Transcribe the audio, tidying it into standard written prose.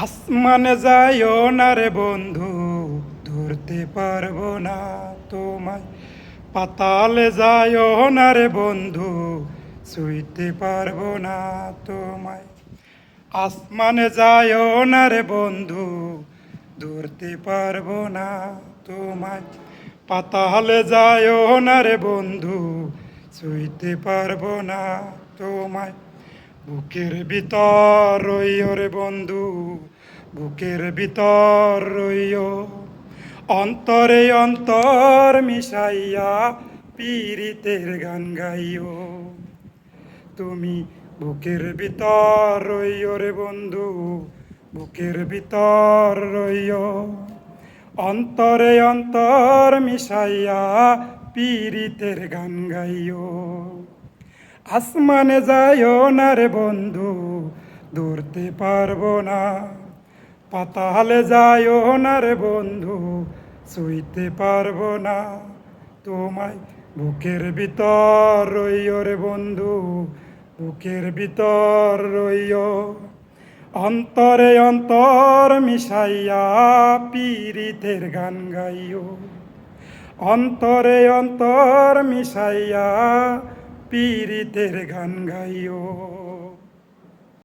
আসমানে যাইও না রে বন্ধু, ধরতে পারবো না তোমায়। পাতালে যাইও না রে বন্ধু, ছুঁইতে পারবো না তোমায়। আসমানে যাইও না রে বন্ধু, ধরতে পারবো না তোমায়। পাতালে যাইও না রে বন্ধু, ছুঁইতে পারবো না তোমায়। বুকের ভিতর রইও রে বন্ধু, বুকের ভিতর রইও। অন্তরে অন্তর মিশাইয়া পীড়িতের গান গাইও। তুমি বুকের ভিতর রইও রে বন্ধু, বুকের ভিতর রইও। অন্তরে অন্তর মিশাইয়া পীড়িতের গান গাইও। আসমানে যাইও না রে বন্ধু, ধরতে পারবো না। পাতালে যাইও না রে বন্ধু, ছুঁইতে পারবো না তোমায়। বুকের ভিতর রইও রে বন্ধু, বুকের ভিতর রইও। অন্তরে অন্তর মিশাইয়া পীড়িতের গান গাইও। অন্তরে অন্তর মিশাইয়া পীড়িতের গান গাইও।